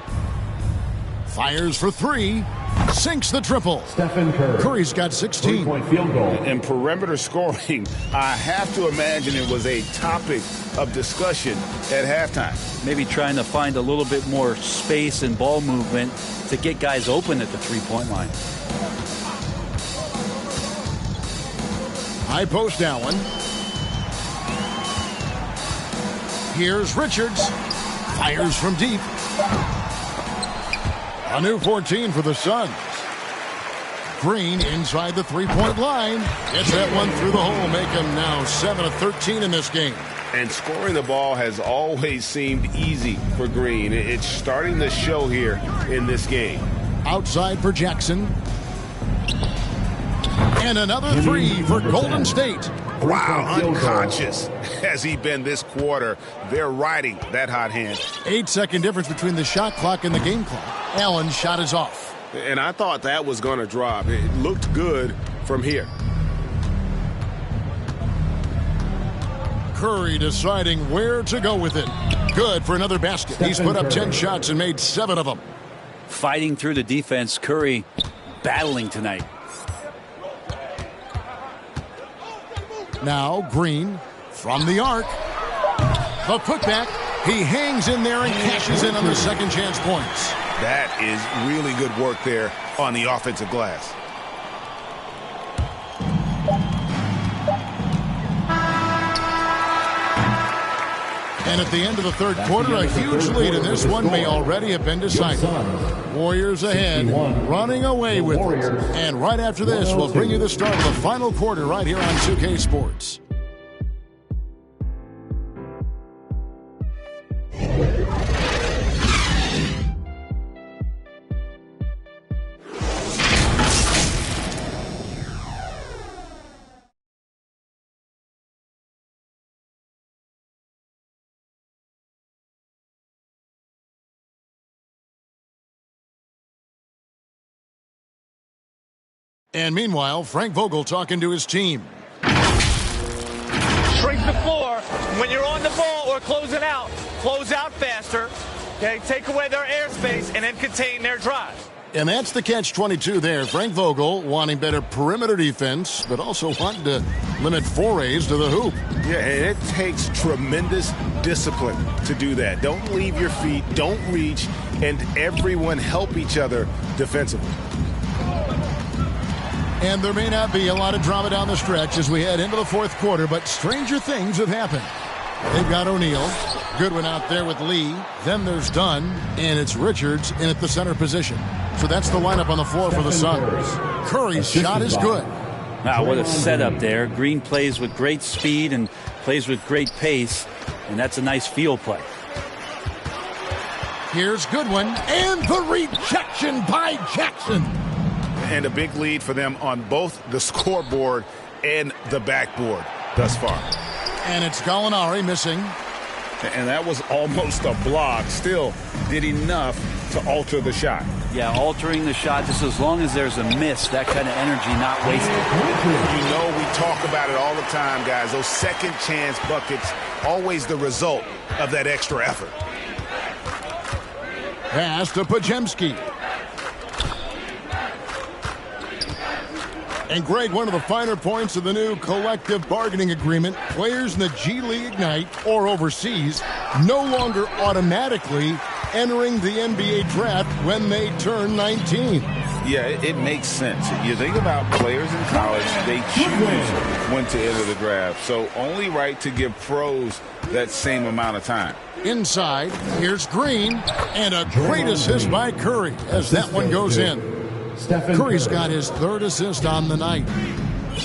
S1: Fires for 3. Sinks the triple.
S4: Stephen Curry.
S1: Curry's got 16.
S4: 3-point field goal.
S2: And perimeter scoring, I have to imagine it was a topic of discussion at halftime.
S3: Maybe trying to find a little bit more space and ball movement to get guys open at the three-point line.
S1: High post Allen. Here's Richards. Fires from deep. A new 14 for the Suns. Green inside the three-point line. Gets that one through the hole. Make him now 7 of 13 in this game.
S2: And scoring the ball has always seemed easy for Green. It's starting to show here in this game.
S1: Outside for Jackson. And another 3 for Golden State.
S2: Wow, unconscious has he been this quarter. They're riding that hot hand.
S1: 8-second difference between the shot clock and the game clock. Allen's shot is off.
S6: And I thought that was going to drop. It looked good from here.
S1: Curry deciding where to go with it. Good for another basket. He's put up 10 shots and made 7 of them.
S3: Fighting through the defense, Curry battling tonight.
S1: Now Green from the arc. The putback. He hangs in there and cashes in on the second chance points.
S6: That is really good work there on the offensive glass.
S1: And at the end of the third quarter, a huge lead, and this one may already have been decided. Warriors ahead, running away with it. And right after this, we'll bring you the start of the final quarter right here on 2K Sports. And meanwhile, Frank Vogel talking to his team.
S14: Shrink the floor. When you're on the ball or close out faster. Okay, take away their airspace and then contain their drive.
S1: And that's the catch-22 there. Frank Vogel wanting better perimeter defense, but also wanting to limit forays to the hoop.
S6: Yeah, and it takes tremendous discipline to do that. Don't leave your feet, don't reach, and everyone help each other defensively.
S1: And there may not be a lot of drama down the stretch as we head into the fourth quarter, but stranger things have happened. They've got O'Neal, Goodwin out there with Lee, then there's Dunn, and it's Richards in at the center position. So that's the lineup on the floor for the Suns. Curry's shot is good.
S3: Wow, what a setup there. Green plays with great speed and plays with great pace, and that's a nice field play.
S1: Here's Goodwin, and the rejection by Jackson.
S6: And a big lead for them on both the scoreboard and the backboard thus far.
S1: And it's Gallinari missing.
S2: And that was almost a block. Still did enough to alter the shot.
S3: Yeah, altering the shot just as long as there's a miss, that kind of energy not wasted.
S6: You know, we talk about it all the time, guys. Those second chance buckets, always the result of that extra effort.
S1: Pass to Pajemski. And Greg, one of the finer points of the new collective bargaining agreement, players in the G League Ignite or overseas no longer automatically entering the NBA draft when they turn 19.
S7: Yeah, it makes sense. You think about players in college, they choose when to enter the draft. So only right to give pros that same amount of time.
S1: Inside, here's Green, and a great assist by Curry as that one goes in. Curry's got his third assist on the night.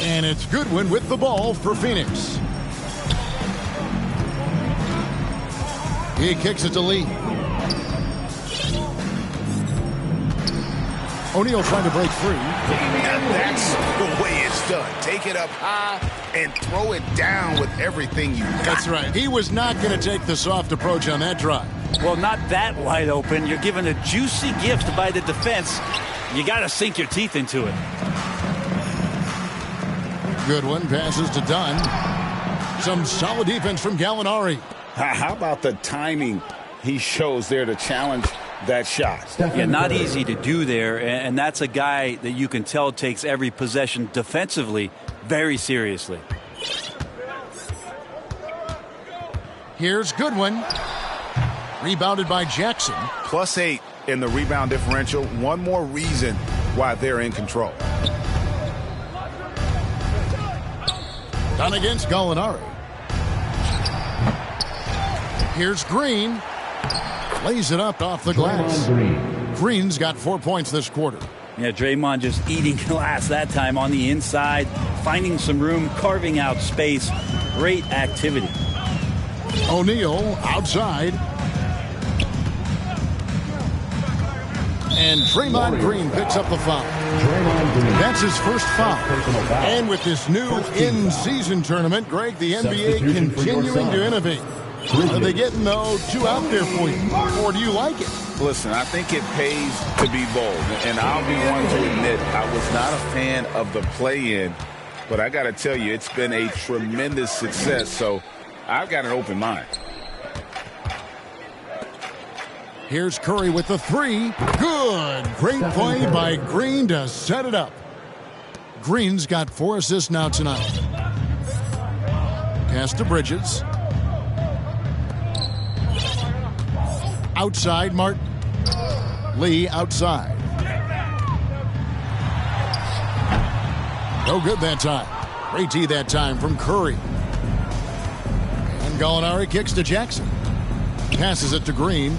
S1: And it's Goodwin with the ball for Phoenix. He kicks it to Lee. O'Neal trying to break free.
S6: And that's the way it's done. Take it up high and throw it down with everything you got.
S1: That's right. He was not going to take the soft approach on that drive.
S3: Well, not that wide open. You're given a juicy gift by the defense. You got to sink your teeth into it.
S1: Goodwin passes to Dunn. Some solid defense from Gallinari.
S7: How about the timing he shows there to challenge that shot?
S3: Yeah, not easy to do there, and that's a guy that you can tell takes every possession defensively very seriously.
S1: Here's Goodwin. Rebounded by Jackson.
S6: +8 in the rebound differential. One more reason why they're in control.
S1: Done against Gallinari. Here's Green. Lays it up off the glass. Green's got 4 points this quarter.
S3: Yeah, Draymond just eating glass that time on the inside, finding some room, carving out space. Great activity.
S1: O'Neal outside. And Draymond Green picks up the foul. That's his first foul. And with this new in-season tournament, Greg, the NBA continuing to innovate. Are they getting, though, two out there for you? Or do you like it?
S7: Listen, I think it pays to be bold. And I'll be one to admit I was not a fan of the play-in. But I got to tell you, it's been a tremendous success. So I've got an open mind.
S1: Here's Curry with the three. Good. Great play by Green to set it up. Green's got 4 assists now tonight. Pass to Bridges. Outside Martin. Lee outside. No good that time. Great tee that time from Curry. And Gallinari kicks to Jackson. Passes it to Green.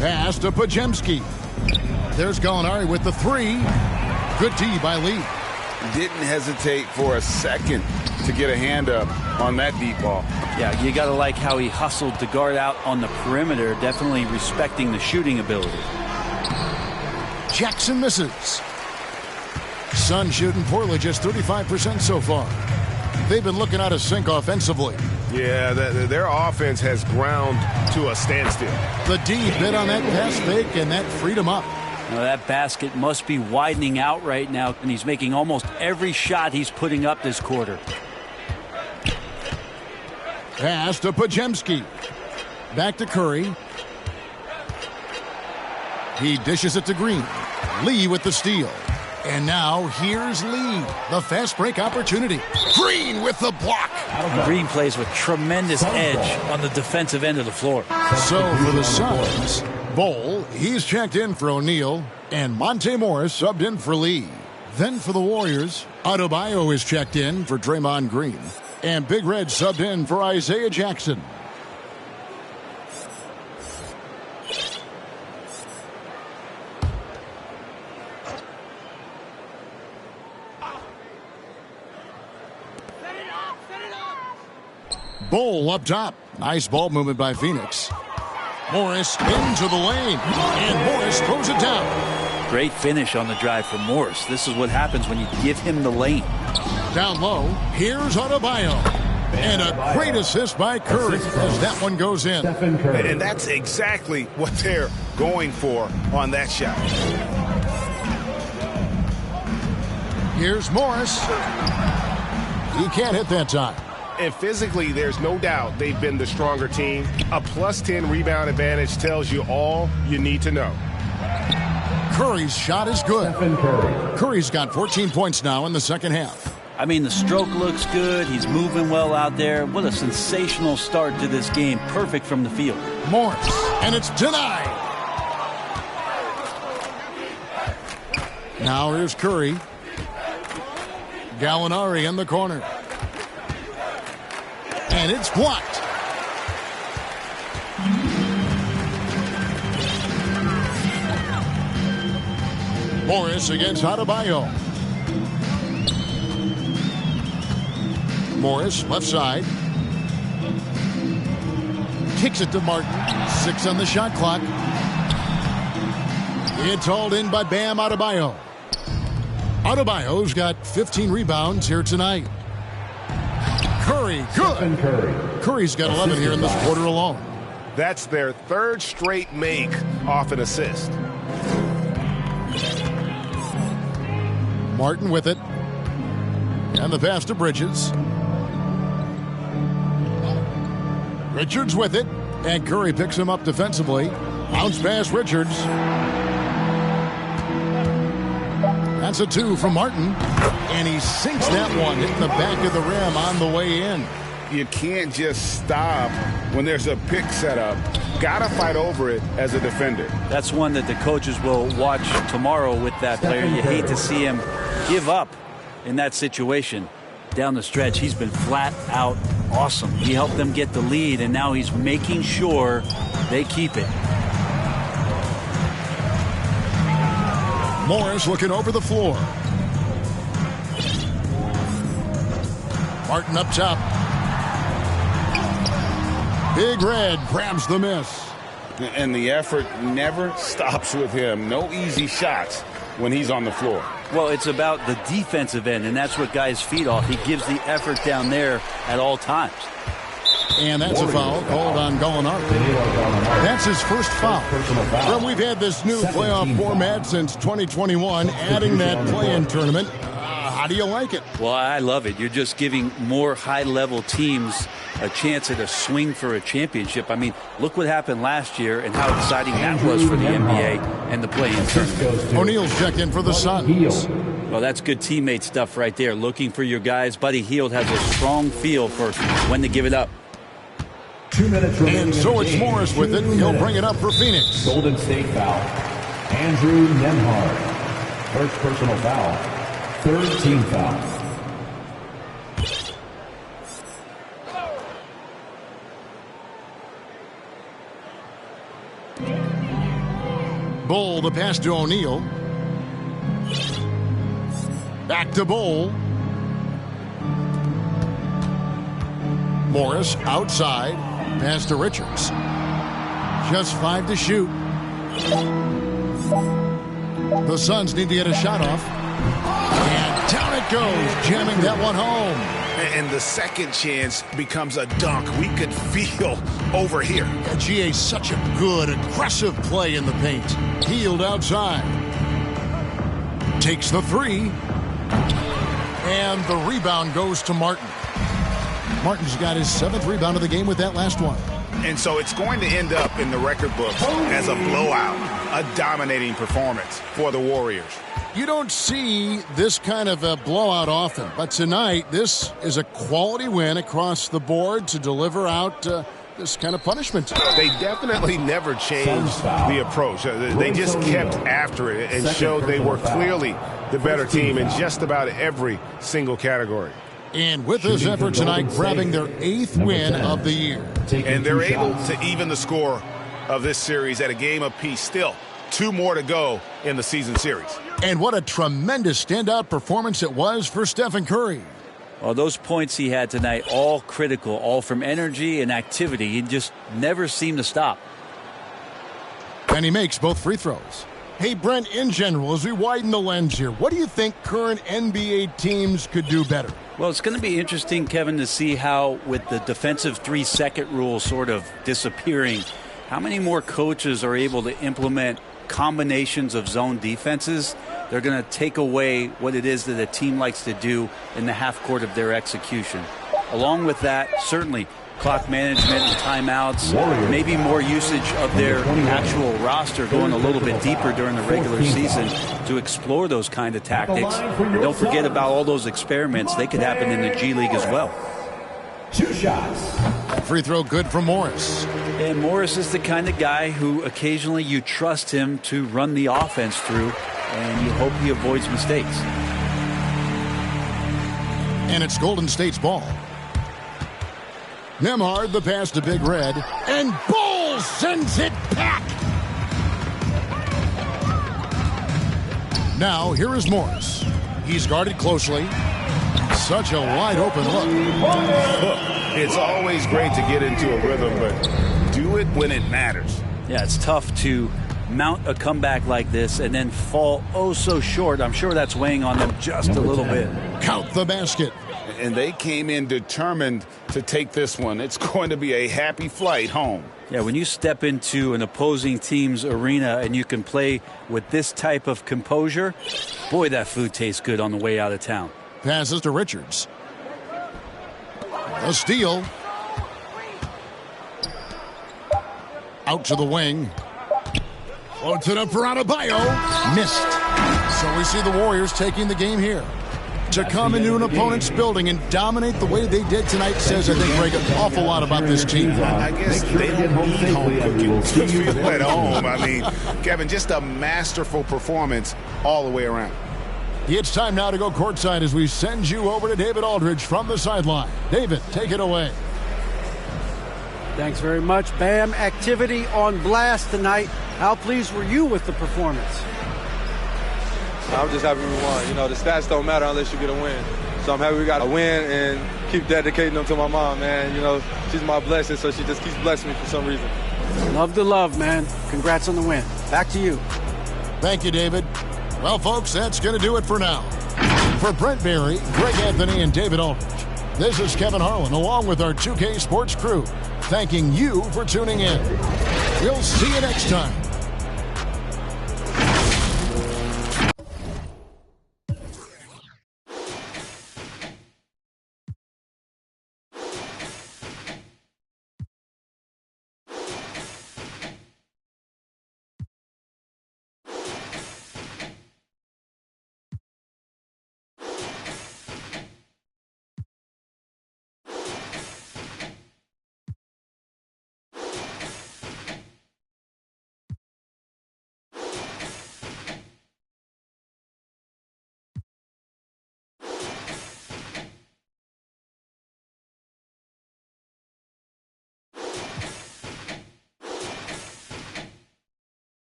S1: Pass to Pajemski. There's Gallinari with the three. Good tee by Lee.
S7: Didn't hesitate for a second to get a hand up on that deep ball.
S3: Yeah, you got to like how he hustled to guard out on the perimeter, definitely respecting the shooting ability.
S1: Jackson misses. Sun shooting poorly, just 35% so far. They've been looking out of sync offensively.
S6: Yeah, their offense has ground to a standstill.
S1: The D bit on that pass fake, and that freed him up.
S3: Now that basket must be widening out right now, and he's making almost every shot he's putting up this quarter.
S1: Pass to Pajemski. Back to Curry. He dishes it to Green. Lee with the steal. And now here's Lee. The fast break opportunity. Green with the block.
S3: Green plays with tremendous edge on the defensive end of the floor.
S1: So for the Suns, Bowl, he's checked in for O'Neal, and Monte Morris subbed in for Lee. Then for the Warriors, Adebayo is checked in for Draymond Green, and Big Red subbed in for Isaiah Jackson. Bowl up top. Nice ball movement by Phoenix. Morris into the lane, and Morris throws it down.
S3: Great finish on the drive from Morris. This is what happens when you give him the lane.
S1: Down low, here's Adebayo. And a great assist by Curry as that one goes in.
S6: And that's exactly what they're going for on that shot.
S1: Here's Morris. He can't hit that time.
S6: And physically, there's no doubt they've been the stronger team. A +10 rebound advantage tells you all you need to know.
S1: Curry's shot is good. Curry's got 14 points now in the second half.
S3: I mean, the stroke looks good. He's moving well out there. What a sensational start to this game. Perfect from the field.
S1: Morris, and it's denied. Now here's Curry. Gallinari in the corner. And it's blocked. Morris against Adebayo. Morris, left side. Kicks it to Martin. 6 on the shot clock. It's hauled in by Bam Adebayo. Adebayo's got 15 rebounds here tonight. Curry, good. Curry's got 11 here in this quarter alone.
S6: That's their third straight make off an assist.
S1: Martin with it. And the pass to Bridges. Richards with it. And Curry picks him up defensively. Bounce pass Richards. That's a 2 from Martin. And he sinks that one, hitting the back of the rim on the way in.
S2: You can't just stop when there's a pick set up. Gotta fight over it as a defender.
S3: That's one that the coaches will watch tomorrow with that player. You hate to see him give up in that situation. Down the stretch, he's been flat out awesome. He helped them get the lead, and now he's making sure they keep it.
S1: Morris looking over the floor. Martin up top. Big Red grabs the miss.
S2: And the effort never stops with him. No easy shots when he's on the floor.
S3: Well, it's about the defensive end, and that's what guys feed off. He gives the effort down there at all times.
S1: And that's a foul called on Gallinari. That's his first foul. Well, we've had this new playoff format since 2021, adding that play-in tournament. How do you like it?
S3: Well, I love it. You're just giving more high-level teams a chance at a swing for a championship. I mean, look what happened last year and how exciting that was for the NBA and the play-in tournament.
S1: O'Neal's checked in for the Suns.
S3: Well, that's good teammate stuff right there. Looking for your guys. Buddy Hield has a strong feel for when to give it up.
S4: 2 minutes remaining.
S1: And so it's Morris with it. He'll bring it up for Phoenix.
S4: Golden State foul. Andrew Nembhard. First personal foul. Third team foul.
S1: Bull, the pass to O'Neal. Back to Bull. Morris outside. Pass to Richards. Just 5 to shoot. The Suns need to get a shot off. And down it goes, jamming that one home.
S6: And the second chance becomes a dunk. We could feel over here.
S1: Yeah, GA, such a good, aggressive play in the paint. Hield outside. Takes the three. And the rebound goes to Martin. Martin's got his 7th rebound of the game with that last one.
S6: And so it's going to end up in the record books as a blowout, a dominating performance for the Warriors.
S1: You don't see this kind of a blowout often, but tonight this is a quality win across the board to deliver out this kind of punishment.
S6: They definitely never changed the approach. They just kept after it and showed they were clearly the better team in just about every single category.
S1: And with this effort tonight, grabbing their 8th win of the year.
S6: And they're able to even the score of this series at a game apiece. Still, 2 more to go in the season series.
S1: And what a tremendous standout performance it was for Stephen Curry.
S3: Well, those points he had tonight, all critical, all from energy and activity. He just never seemed to stop.
S1: And he makes both free throws. Hey, Brent, in general, as we widen the lens here, what do you think current NBA teams could do better?
S3: Well, it's going to be interesting, Kevin, to see how, with the defensive 3-second rule sort of disappearing, how many more coaches are able to implement combinations of zone defenses. They're going to take away what it is that a team likes to do in the half court of their execution. Along with that, certainly clock management and timeouts, maybe more usage of their actual roster, going a little bit deeper during the regular season to explore those kind of tactics. And don't forget about all those experiments. They could happen in the G League as well.
S4: 2 shots.
S1: Free throw good for Morris.
S3: And Morris is the kind of guy who occasionally you trust him to run the offense through, and you hope he avoids mistakes.
S1: And it's Golden State's ball. Nembhard, the pass to Big Red, and Bull sends it back. Now, here is Morris. He's guarded closely. Such a wide open look.
S6: It's always great to get into a rhythm, but do it when it matters.
S3: Yeah, it's tough to mount a comeback like this and then fall oh so short. I'm sure that's weighing on them just a little bit.
S1: Count the basket.
S6: And they came in determined to take this one. It's going to be a happy flight home.
S3: Yeah, when you step into an opposing team's arena and you can play with this type of composure, boy, that food tastes good on the way out of town.
S1: Passes to Richards. A steal. Out to the wing. Floats it up for Adebayo. Missed. So we see the Warriors taking the game here. To come into an opponent's building and dominate the way they did tonight says, I think, Greg, an awful lot about this team.
S6: I guess they don't need home cooking to feel at home. I mean, Kevin, just a masterful performance all the way around.
S1: It's time now to go courtside as we send you over to David Aldridge from the sideline. David, take it away.
S5: Thanks very much, Bam. Activity on blast tonight. How pleased were you with the performance?
S15: I'm just happy we won. You know, the stats don't matter unless you get a win. So I'm happy we got a win and keep dedicating them to my mom, man. You know, she's my blessing, so she just keeps blessing me for some reason.
S5: Love to love, man. Congrats on the win. Back to you.
S1: Thank you, David. Well, folks, that's going to do it for now. For Brent Barry, Greg Anthony, and David Aldridge, this is Kevin Harlan, along with our 2K Sports crew, thanking you for tuning in. We'll see you next time